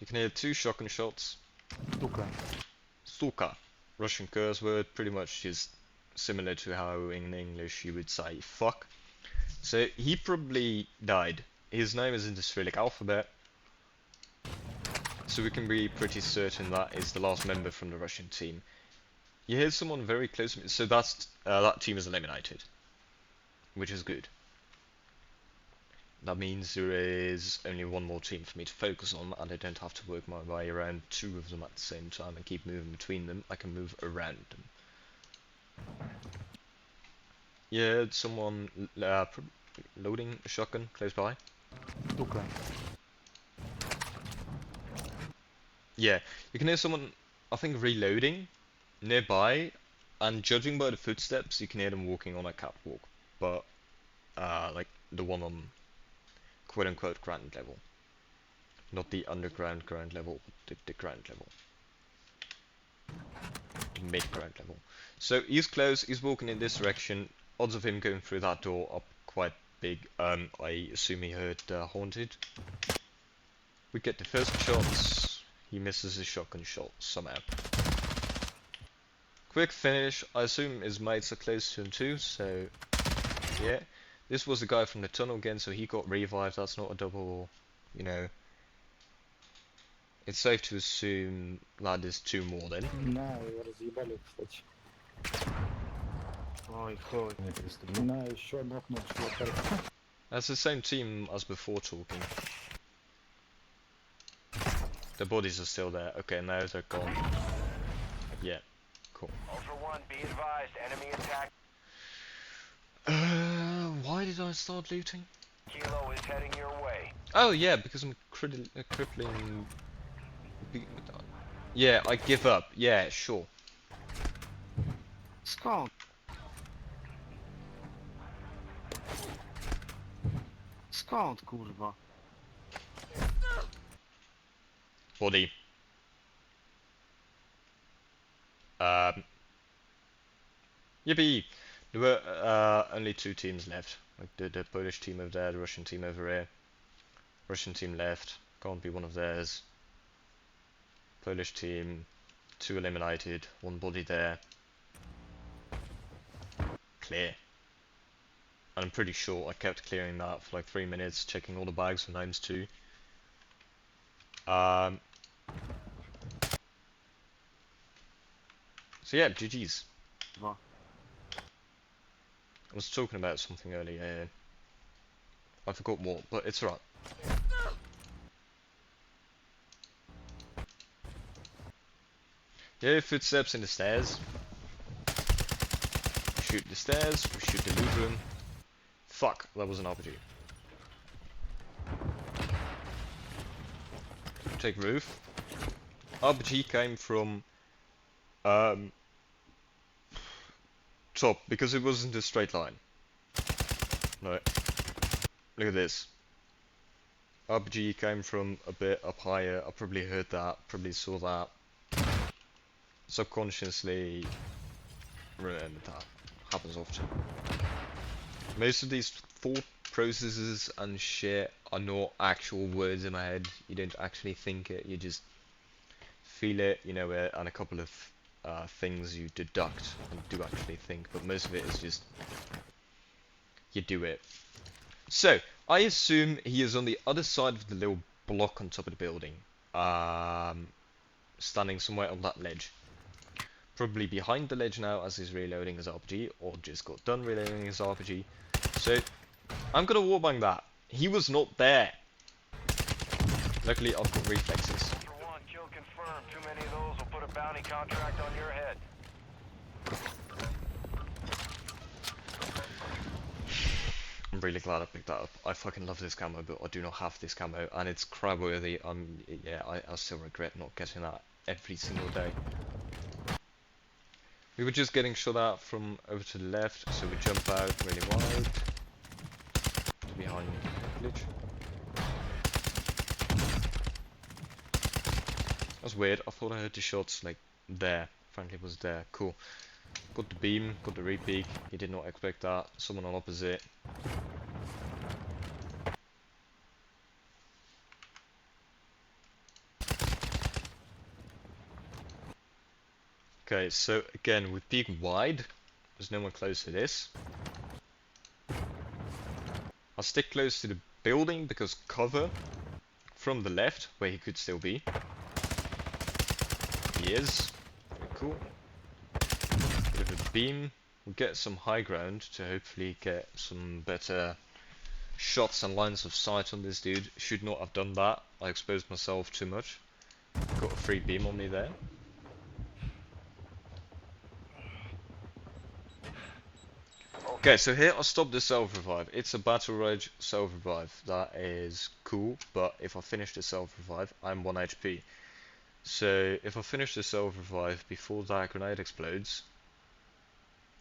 You can hear two shotgun shots. Штука. Suka, Russian curse word, pretty much just similar to how in English you would say fuck. So he probably died. His name is in the Cyrillic alphabet, so we can be pretty certain that is the last member from the Russian team. You hear someone very close to me, so that's that team is eliminated, which is good. That means there is only one more team for me to focus on, and I don't have to work my way around two of them at the same time and keep moving between them. I can move around them. Yeah, someone loading a shotgun close by. Штука. Yeah, you can hear someone, I think, reloading nearby, and judging by the footsteps, you can hear them walking on a catwalk, but like the one on quote-unquote ground level, not the underground ground level, but the ground level, mid-ground level. So he's close, he's walking in this direction. Odds of him going through that door are quite big. I assume he heard haunted. We get the first shots. He misses his shotgun shot somehow. Quick finish. I assume his mates are close to him too, so yeah. This was the guy from the tunnel again, so he got revived. That's not a double, you know. It's safe to assume that there's two more then. На, его разъебали, кстати. Ой, хуй. На, еще нокнул чувака. That's the same team as before talking. The bodies are still there. Okay, now they're gone. Yeah, cool. Ultra One, be advised, enemy attack. Why did I start looting? Kilo is heading your way. Oh yeah, because I'm crippling. Yeah, I give up. Yeah, sure. Skąd? Skąd, kurwa? Body. Yippee! There were only two teams left. Like the Polish team over there, the Russian team over here. Russian team left. Can't be one of theirs. Polish team, two eliminated, one body there. Clear. And I'm pretty sure I kept clearing that for like 3 minutes, checking all the bags for names too. So yeah, GG's. Wow. I was talking about something earlier. I forgot what, but it's alright. Yeah, footsteps in the stairs. Shoot the stairs, we shoot the loot room. Fuck, that was an RPG. Take roof. RPG came from top, because it wasn't a straight line. No. Look at this. RPG came from a bit up higher. I probably heard that, probably saw that. Subconsciously remembered that. Happens often. Most of these thought processes and shit are not actual words in my head. You don't actually think it, you just feel it, you know it, and a couple of things you deduct and do actually think, but most of it is just you do it. So I assume he is on the other side of the little block on top of the building, standing somewhere on that ledge. Probably behind the ledge now as he's reloading his RPG, or just got done reloading his RPG. So I'm gonna warbang that. He was not there. Luckily I've got reflexes. Ultra One, kill confirmed. Too many of those will put a bounty contract on your head. I'm really glad I picked that up. I fucking love this camo, but I do not have this camo, and it's crab worthy. Yeah, I still regret not getting that every single day. We were just getting shot at from over to the left, so we jump out really wide to behind the glitch. That's weird. I thought I heard the shots like there. Frankly, it was there. Cool. Got the beam, got the repeat. He did not expect that. Someone on opposite. Okay, so again, we peek wide. There's no one close to this. I'll stick close to the building because cover from the left, where he could still be. He is. Very cool. Bit of a beam. We'll get some high ground to hopefully get some better shots and lines of sight on this dude. Should not have done that. I exposed myself too much. Got a free beam on me there. Okay, so here I stopped the self-revive. It's a battle rage self-revive. That is cool, but if I finish the self-revive, I'm 1 HP. So if I finish the self-revive before that grenade explodes,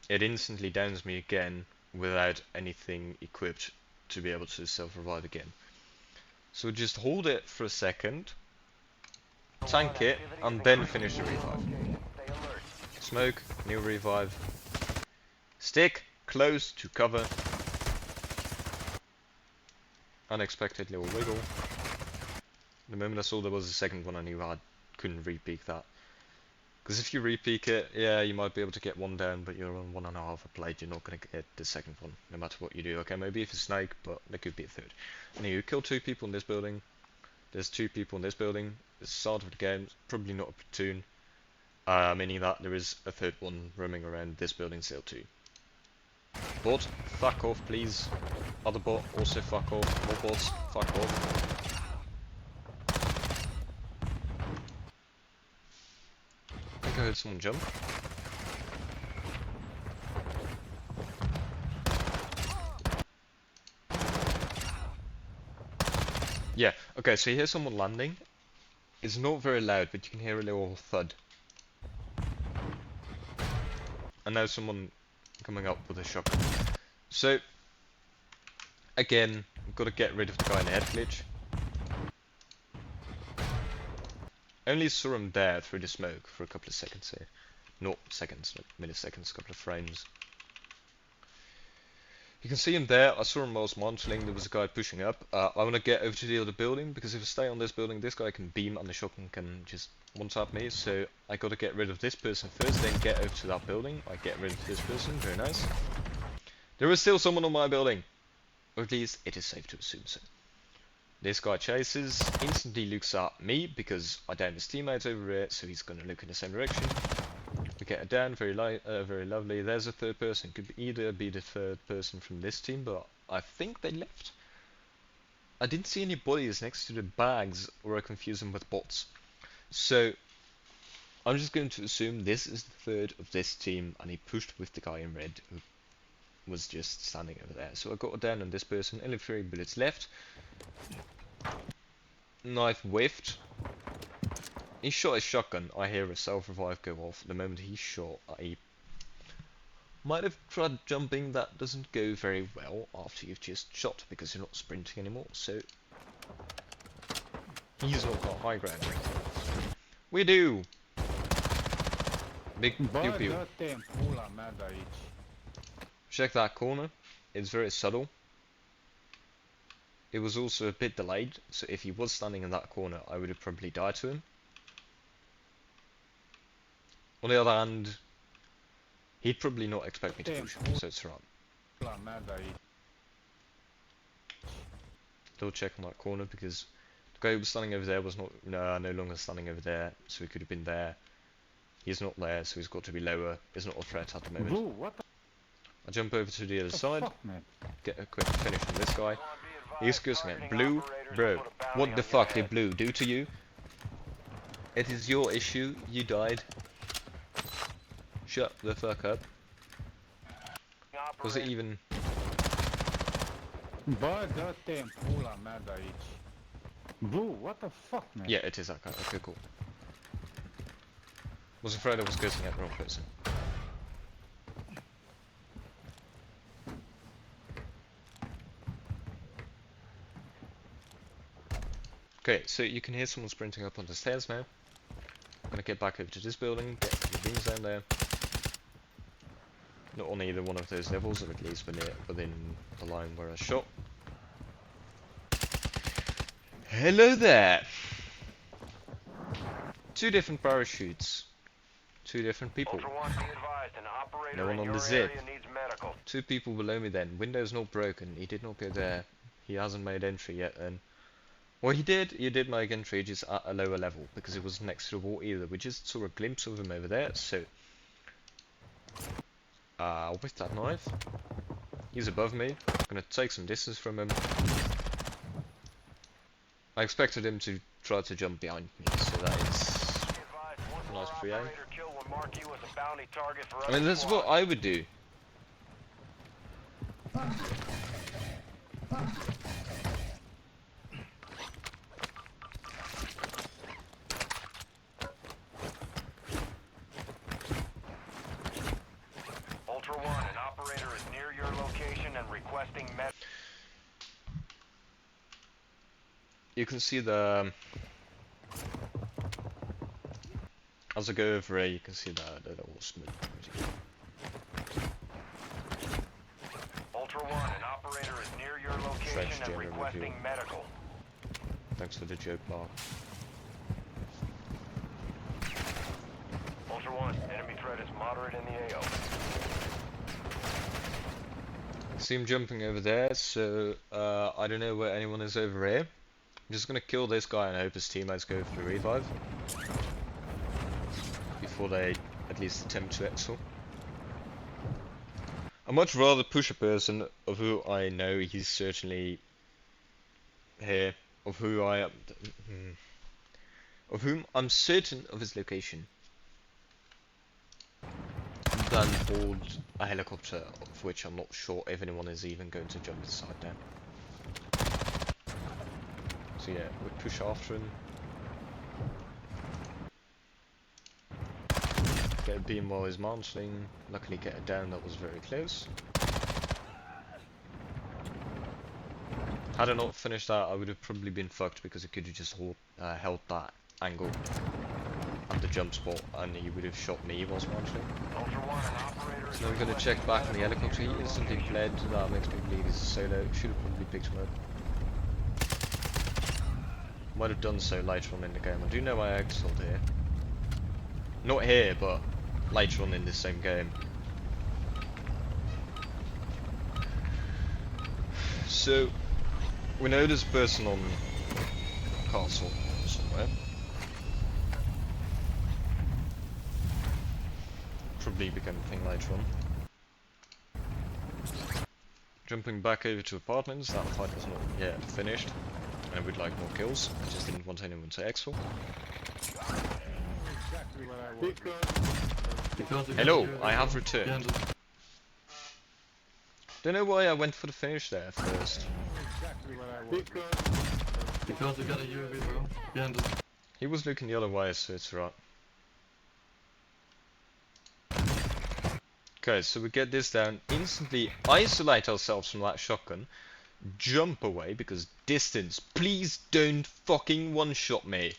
it instantly downs me again without anything equipped to be able to self-revive again. So just hold it for a second, tank it, and then finish the revive. Smoke, new revive. Stick close to cover. Unexpected little wiggle. The moment I saw there was a second one, I knew I couldn't re-peek that. Because if you re-peek it, yeah, you might be able to get one down, but you're on 1.5 a plate, you're not going to get the second one, no matter what you do. Okay, maybe if it's snake, but there could be a third. Anyway, you kill 2 people in this building. There's 2 people in this building. It's the start of the game, it's probably not a platoon. Meaning that there is a third one roaming around this building still too. Bot, fuck off please. Other bot, also fuck off. More bots, fuck off. I think I heard someone jump. Yeah, okay, so you hear someone landing. It's not very loud, but you can hear a little thud. And now someone coming up with a shotgun. So, again, I've got to get rid of the guy in the head glitch. Only saw him there through the smoke for a couple of seconds here. Not seconds, not milliseconds, a couple of frames. You can see him there. I saw him while I was marshalling. There was a guy pushing up. I want to get over to the other building, because if I stay on this building, this guy can beam and the shotgun can just one-tap me. So I got to get rid of this person first, then get over to that building. I get rid of this person. Very nice. There is still someone on my building. Or at least it is safe to assume so. This guy chases, instantly looks at me because I downed his teammate over here, so he's going to look in the same direction. We get it down, very lovely. There's a third person, could either be the third person from this team, but I think they left. I didn't see any bodies next to the bags, or I confuse them with bots. So I'm just going to assume this is the third of this team, and he pushed with the guy in red who was just standing over there. So I got down on this person, only 3 bullets left. Knife whiffed. He shot his shotgun. I hear a self-revive go off. The moment he shot, I might have tried jumping. That doesn't go very well after you've just shot, because you're not sprinting anymore. So he's not got high ground. We do. Big pew pew. Check that corner. It's very subtle. It was also a bit delayed, so if he was standing in that corner, I would have probably died to him. On the other hand, he'd probably not expect me to push him, so it's right. Double check on that corner, because the guy who was standing over there was no longer standing over there, so he could have been there. He's not there, so he's got to be lower. He's not a threat at the moment. I jump over to the other side, get a quick finish on this guy. He's cursing at Blue, bro. What the fuck did Blue do to you? It is your issue. You died. Shut the fuck up. Was it even? Bro, what the fuck, man? Yeah, it is that guy. Okay, cool. Was afraid I was cursing at the wrong person. Okay, so you can hear someone sprinting up on the stairs now. I'm gonna get back over to this building, get the beams down there. Not on either one of those levels, or at least within the line where I shot. Hello there! 2 different parachutes. 2 different people. No one on the zip. 2 people below me then. Window's not broken. He did not go there. He hasn't made entry yet then. Well, he did make entry, just at a lower level, because it wasn't next to the wall either. We just saw a glimpse of him over there, so with that knife, He's above me. I'm gonna take some distance from him. I expected him to try to jump behind me, so that is a nice free aim. I mean, that's what I would do. Ultra One, an operator is near your location and requesting med. You can see the as I go over here, you can see the little smooth. Ultra One, an operator is near your location and general requesting review. medical. Thanks for the joke, Mark. Ultra One, enemy threat is moderate in the AO. See him jumping over there, so I don't know where anyone is over here. I'm just gonna kill this guy and hope his teammates go for the revive before they at least attempt to exfil. I'd much rather push a person of who I know he's certainly here, of whom I'm certain of his location, than hold a helicopter of which I'm not sure if anyone is even going to jump the side down. So yeah, we push after him. Get a beam while he's mounting. Luckily get it down, that was very close. Had I not finished that, I would have probably been fucked because he could have just held that angle at the jump spot and he would have shot me whilst mounting. So I'm going to check back on the helicopter. He instantly fled. That makes me believe he's a solo. Should have probably picked him up. Might have done so later on in the game. I do know I exfilled here. Not here, but later on in this same game. So, we know there's a person on castle somewhere. Probably become a thing later on. Jumping back over to apartments, that fight is not yet finished. I would like more kills, I just didn't want anyone to exfil. Hello, I have returned. Don't know why I went for the finish there first. Because you got a UAV, bro. Behind us. He was looking the other way, so it's right. Okay, so we get this down, instantly isolate ourselves from that shotgun, jump away, because distance, please don't fucking one-shot me.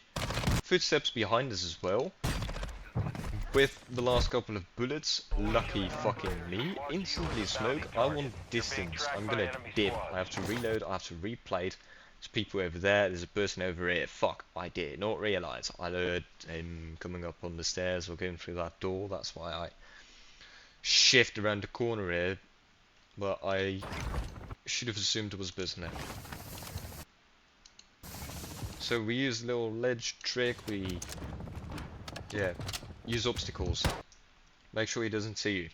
Footsteps behind us as well. With the last couple of bullets, lucky fucking me, instantly smoke. I want distance, I'm gonna dip, I have to reload, I have to replay it. There's people over there, there's a person over here. Fuck, I did not realise. I heard him coming up on the stairs or going through that door, that's why I shift around the corner here, but I should have assumed there was a person there. So we use a little ledge trick, we use obstacles. Make sure he doesn't see you.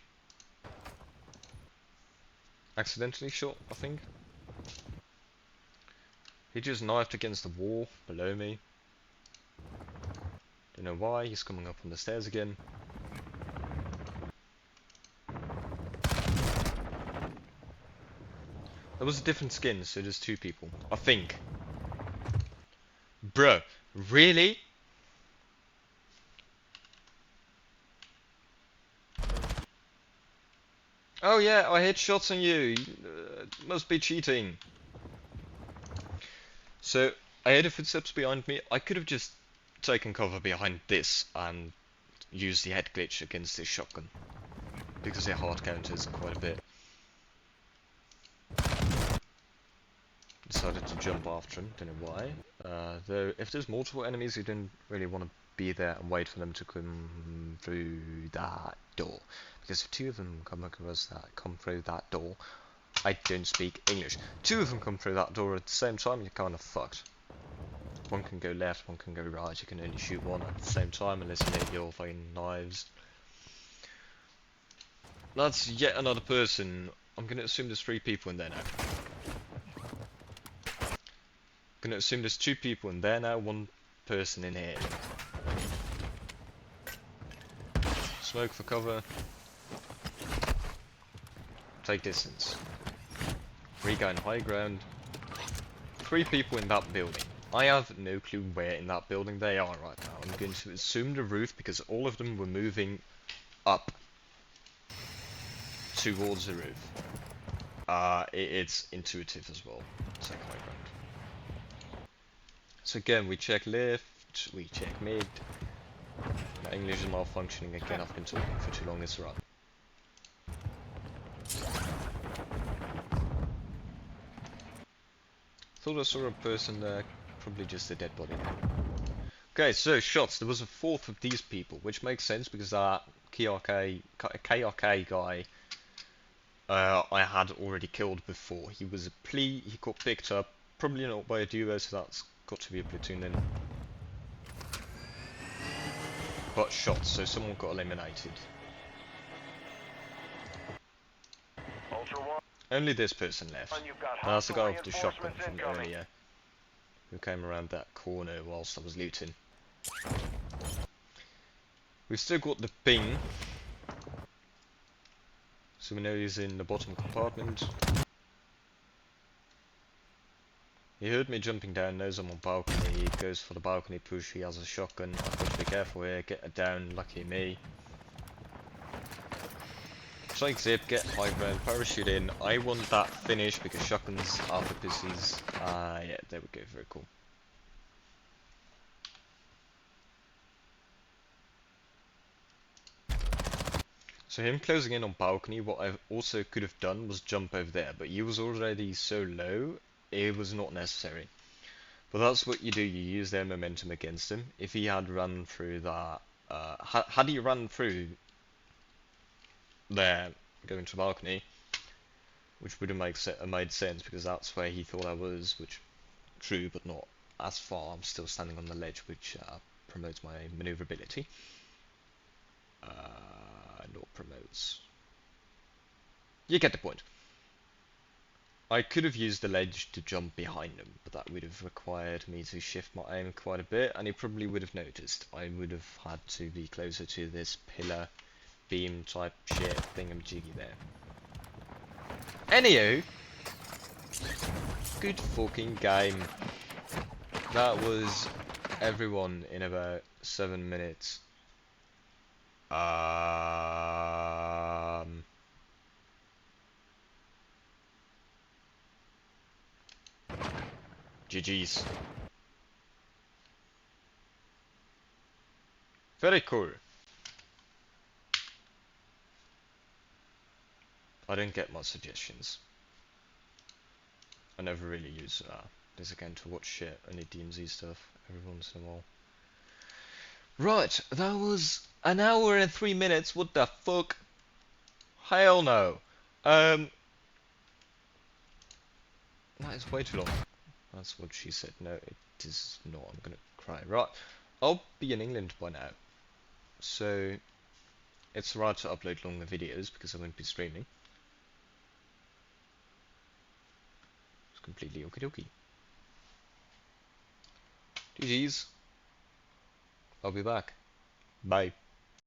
Accidentally shot, I think. He just knifed against the wall below me. Don't know why, he's coming up on the stairs again. There was a different skin, so there's two people. I think. Bro, really? Oh yeah, I hit shots on you. Must be cheating. So, I heard the footsteps behind me. I could have just taken cover behind this and used the head glitch against this shotgun. Because it hard counters quite a bit. Decided to jump after him, don't know why. Though, if there's multiple enemies, you don't really want to be there and wait for them to come through that door. Because if two of them come through that door, I don't speak English. Two of them come through that door at the same time, you're kind of fucked. One can go left, one can go right, you can only shoot one at the same time unless you hit your fucking knives. That's yet another person I'm gonna assume there's 3 people in there now. Gonna assume there's 2 people in there now, 1 person in here. Smoke for cover. Take distance. Regain high ground. 3 people in that building. I have no clue where in that building they are right now. I'm going to assume the roof because all of them were moving up towards the roof. It's intuitive as well. Take high ground. So again, we check left, we check mid. My English is malfunctioning again. I've been talking for too long. It's right. Thought I saw a person there, probably just a dead body. Okay, so shots. There was a 4th of these people, which makes sense because that KRK guy I had already killed before. He was a plea, he got picked up, probably not by a duo, so that's got to be a platoon then. But shots, so someone got eliminated. Ultra One, Only this person left. you've got That's the guy hostile with the shotgun reinforcements from incoming. earlier, who came around that corner whilst I was looting. We've still got the ping, so we know he's in the bottom compartment. He heard me jumping down, knows I'm on balcony, he goes for the balcony push, he has a shotgun. I've got to be careful here, get it down, lucky me. Strike zip, get high ground, parachute in. I want that finish because shotguns are for pussies. Yeah, there we go, very cool. So him closing in on balcony, what I also could have done was jump over there, but he was already so low, it was not necessary. But that's what you do, you use their momentum against him. If he had run through that, had he run through there, going to balcony, which would have made sense because that's where he thought I was, which true, but not as far. I'm still standing on the ledge, which promotes my maneuverability. Not promotes. You get the point. I could have used the ledge to jump behind him, but that would have required me to shift my aim quite a bit, and he probably would have noticed. I would have had to be closer to this pillar beam type shit thingamajiggy there. Anywho, good fucking game. That was everyone in about 7 minutes. GG's. Very cool. I don't get much suggestions. I never really use this again to watch shit, only DMZ stuff every once in a while. Right, that was an hour and 3 minutes, what the fuck? Hell no. That is way too long. That's what she said. No, it is not. I'm gonna cry. Right, I'll be in England by now, so it's right to upload longer videos because I won't be streaming. It's completely okie dokie. GG's. I'll be back. Bye.